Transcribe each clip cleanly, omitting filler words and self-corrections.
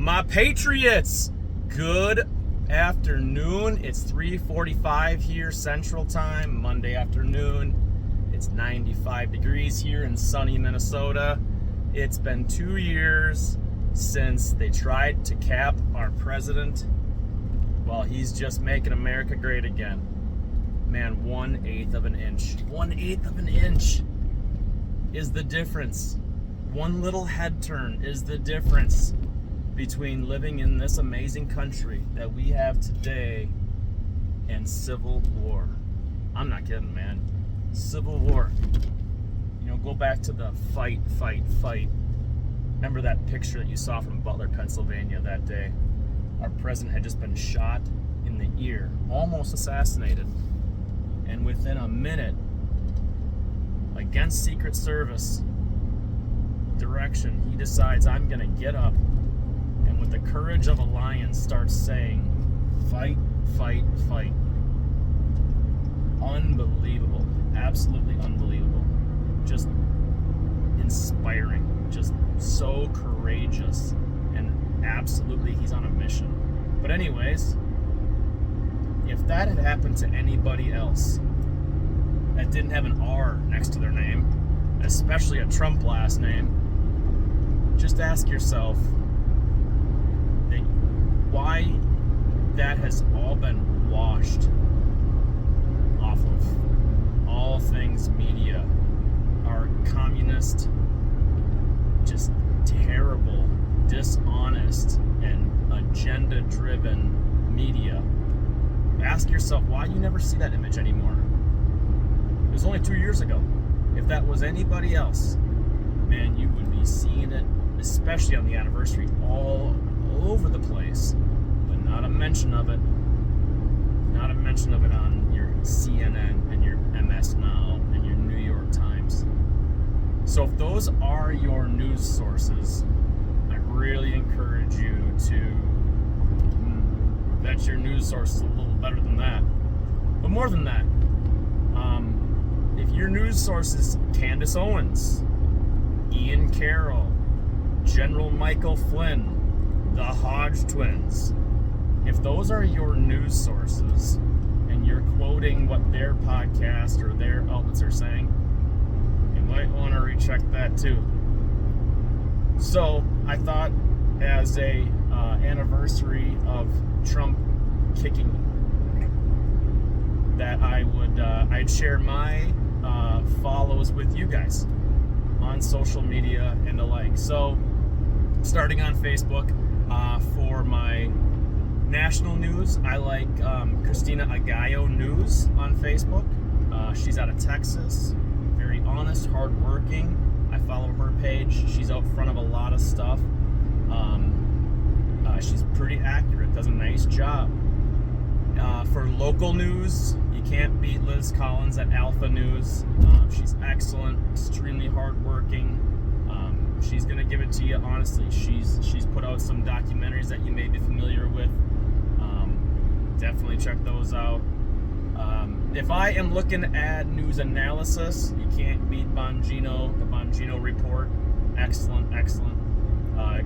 My Patriots, good afternoon. It's 3:45 here Central Time, Monday afternoon. It's 95 degrees here in sunny Minnesota. It's been 2 years since they tried to cap our president. Well, he's just making America great again. Man, 1/8 of an inch. 1/8 of an inch is the difference. One little head turn is the difference between living in this amazing country that we have today and civil war. I'm not kidding, man. Civil war. You know, go back to the fight. Remember that picture that you saw from Butler, Pennsylvania that day? Our president had just been shot in the ear, almost assassinated. And within a minute, against Secret Service direction, he decides, I'm gonna get up and with the courage of a lion starts saying, fight. Unbelievable. Absolutely unbelievable. Just inspiring. Just so courageous. And absolutely he's on a mission. But anyways, if that had happened to anybody else that didn't have an R next to their name, especially a Trump last name, just ask yourself why that has all been washed off of all things media. Our communist, just terrible, dishonest, and agenda-driven media. Ask yourself why you never see that image anymore. It was only 2 years ago. If that was anybody else, man, you would be seeing it, especially on the anniversary, all over the place, but not a mention of it. Not a mention of it on your CNN and your MS Now and your New York Times. So if those are your news sources, I really encourage you to vet your news sources a little better than that. But more than that, if your news source is Candace Owens, Ian Carroll, General Michael Flynn, the Hodge twins, if those are your news sources and you're quoting what their podcast or their outlets are saying, you might want to recheck that too. So I thought, as a anniversary of Trump kicking, that I'd share my follows with you guys on social media and the like. So starting on Facebook, for my national news, I like Christina Aguayo News on Facebook. She's out of Texas, very honest, hardworking. I follow her page. She's out front of a lot of stuff. She's pretty accurate, does a nice job. For local news, you can't beat Liz Collins at Alpha News. She's excellent, extremely hardworking. She's gonna give it to you honestly. She's put out some documentaries that you may be familiar with. Definitely check those out. If I am looking at news analysis, you can't beat Bongino, the Bongino Report. Excellent.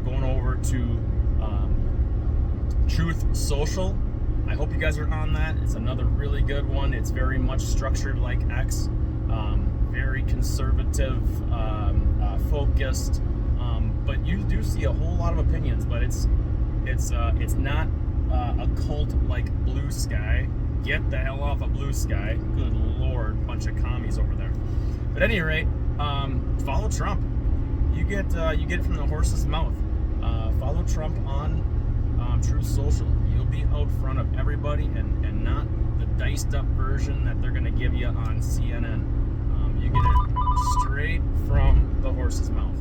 Going over to Truth Social. I hope you guys are on that. It's another really good one. It's very much structured like X. Very conservative, focused, but you do see a whole lot of opinions. But it's not a cult like Blue Sky. Get the hell off of Blue Sky. Good Lord, bunch of commies over there. But at any rate, follow Trump. You get it from the horse's mouth. Follow Trump on Truth Social. You'll be out front of everybody, and not the diced up version that they're gonna give you on CNN. You get it straight from the horse's mouth.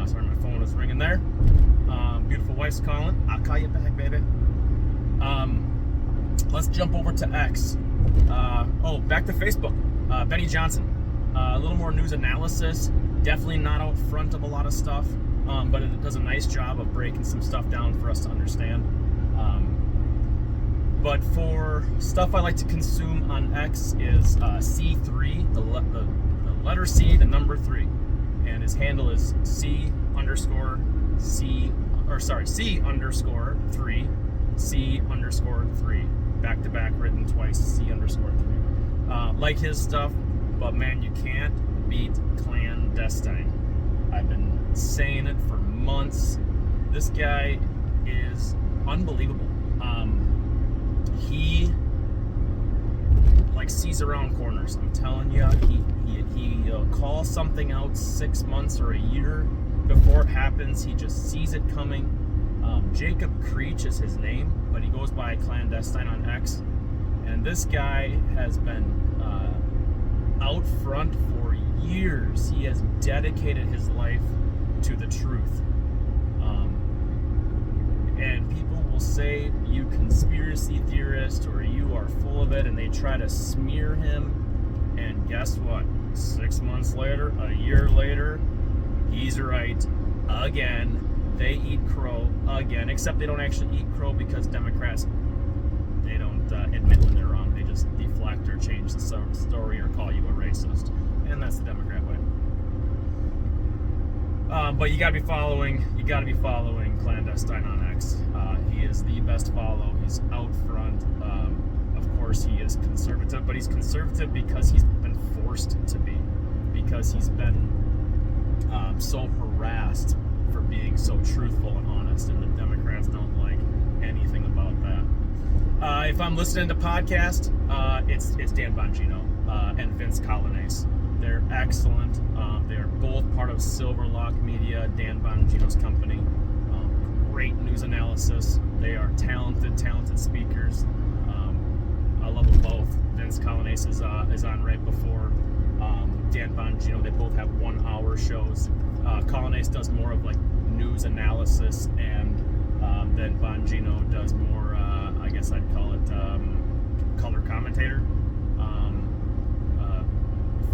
Sorry, my phone was ringing there. Beautiful wife's calling. I'll call you back, baby. Let's jump over to X. Back to Facebook. Benny Johnson. A little more news analysis. Definitely not out front of a lot of stuff, but it does a nice job of breaking some stuff down for us to understand. But for stuff I like to consume on X is C3, the letter C, the number 3, and his handle is C_C C_3, C_3, back-to-back written twice, C_3. Like his stuff, but man, you can't beat Clandestine. I've been saying it for months. This guy is unbelievable. He sees around corners. I'm telling you, he'll call something out 6 months or a year before it happens. He just sees it coming. Jacob Creech is his name, but he goes by Clandestine on X. And this guy has been out front for years. He has dedicated his life to the truth. And people will say you conspiracy theorist or you are full of it, and they try to smear him. And guess what? 6 months later, a year later, he's right again. They eat crow again, except they don't actually eat crow because Democrats, they don't admit when they're wrong. They just deflect or change the story or call you a racist. And that's the Democrat way. But you gotta be following Clandestine on X. He is the best follow. He's out front. Of course, he is conservative, but he's conservative because he's been forced to be, because he's been so harassed for being so truthful and honest, and the Democrats don't like anything about that. If I'm listening to podcast, it's Dan Bongino and Vince Colonnese. They're excellent. They're both part of Silverlock Media, Dan Bongino's company. Great news analysis. They are talented speakers. I love them both. Vince Colonnese is on right before Dan Bongino. They both have 1 hour shows. Colonnese does more of news analysis, and then Bongino does more, I guess I'd call it color commentator.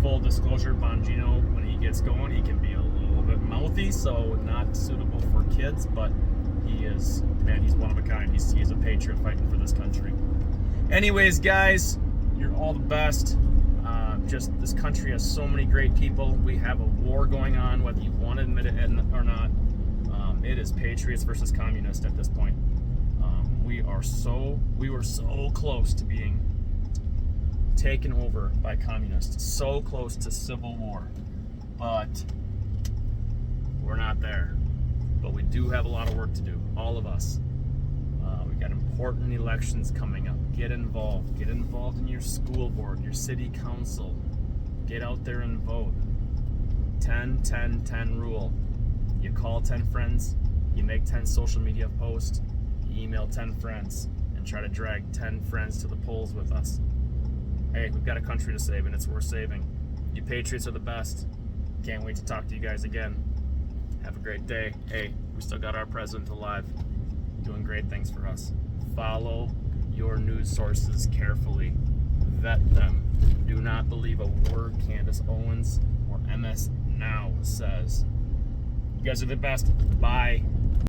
Full disclosure, Bongino, when he gets going, he can be a little bit mouthy, so not suitable for kids, but he's one of a kind. He's a patriot fighting for this country. Anyways, guys, you're all the best. Just this country has so many great people. We have a war going on, whether you want to admit it or not. It is patriots versus communists at this point. We were so close to being taken over by communists, so close to civil war, but we're not there. But we do have a lot of work to do, all of us. We've got important elections coming up. Get involved in your school board, your city council. Get out there and vote. 10-10-10 rule. You call 10 friends, you make 10 social media posts, you email 10 friends, and try to drag 10 friends to the polls with us. Hey, we've got a country to save, and it's worth saving. You patriots are the best. Can't wait to talk to you guys again. Have a great day. Hey, we still got our president alive, doing great things for us. Follow your news sources carefully. Vet them. Do not believe a word Candace Owens or MS Now says. You guys are the best. Bye.